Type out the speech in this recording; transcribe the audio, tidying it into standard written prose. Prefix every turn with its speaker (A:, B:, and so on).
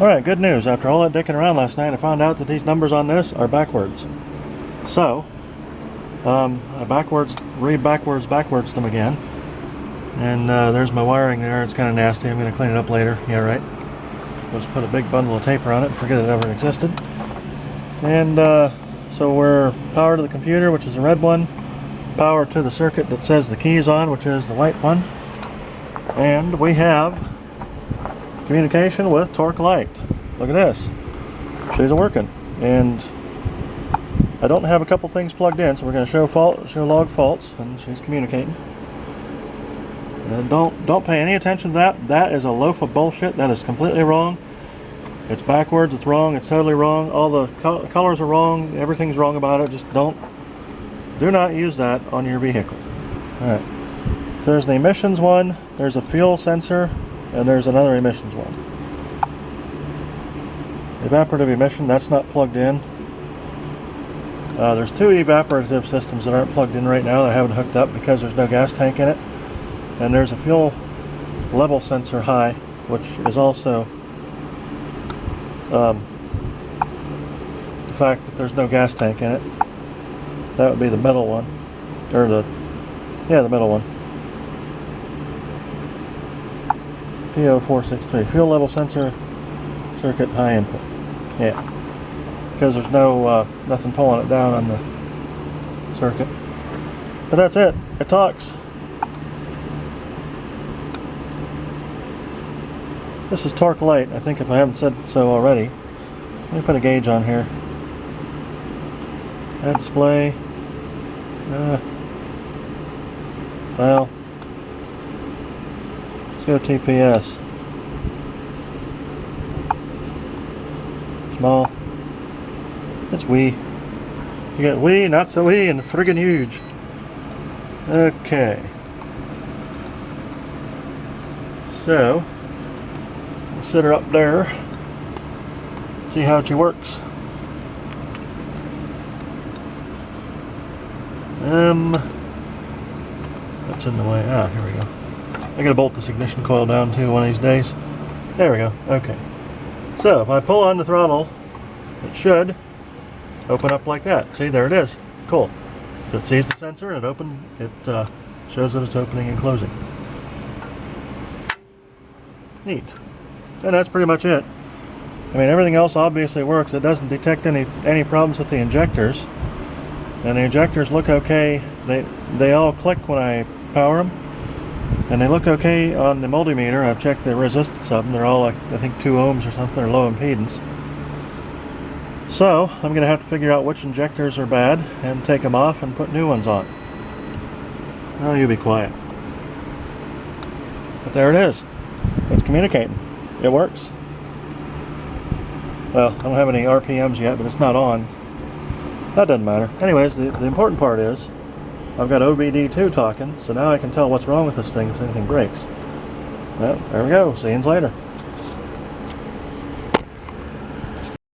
A: Alright, good news. After all that dicking around last night, I found out that these numbers on this are backwards. So, I read backwards them again. And there's my wiring there. It's kind of nasty. I'm going to clean it up later. Yeah, right. Just put a big bundle of tape around it and forget it ever existed. And so we're power to the computer, which is the red one. Power to the circuit that says the key is on, which is the white one. And we have communication with torque light. Look at this. She's working. And I don't have a couple things plugged in, so we're going to show log faults, and she's communicating. And don't pay any attention to that. That is a loaf of bullshit. That is completely wrong. It's backwards. It's wrong. It's totally wrong. All the colors are wrong. Everything's wrong about it. Just do not use that on your vehicle. All right. There's the emissions one. There's a fuel sensor, and there's another emissions one. Evaporative emission. That's not plugged in. There's two evaporative systems that aren't plugged in right now that I haven't hooked up because there's no gas tank in it. And there's a fuel level sensor high, which is also the fact that there's no gas tank in it. That would be the middle one, or the middle one. P0463 fuel level sensor circuit high input. Yeah, because there's no nothing pulling it down on the circuit. But that's it. It talks. This is torque light, I think, if I haven't said so already. Let me put a gauge on here. Add display. Well, let's go TPS. Small. It's wee. You got wee, not so wee, and friggin' huge. Okay. So, sit her up there, see how she works. That's in the way. Ah, here we go. I gotta bolt this ignition coil down too one of these days. There we go. Okay. So if I pull on the throttle, it should open up like that. See, there it is. Cool. So it sees the sensor and it shows that it's opening and closing. Neat. And that's pretty much it. I mean, everything else obviously works. It doesn't detect any problems with the injectors. And the injectors look okay. They all click when I power them. And they look okay on the multimeter. I've checked the resistance of them. They're all like, I think 2 ohms or something, or low impedance. So, I'm going to have to figure out which injectors are bad and take them off and put new ones on. Oh, you be quiet. But there it is. It's communicating. It works. Well, I don't have any RPMs yet, but it's not on. That doesn't matter. Anyways, the important part is I've got OBD2 talking, so now I can tell what's wrong with this thing if anything breaks. Well, there we go. See you later.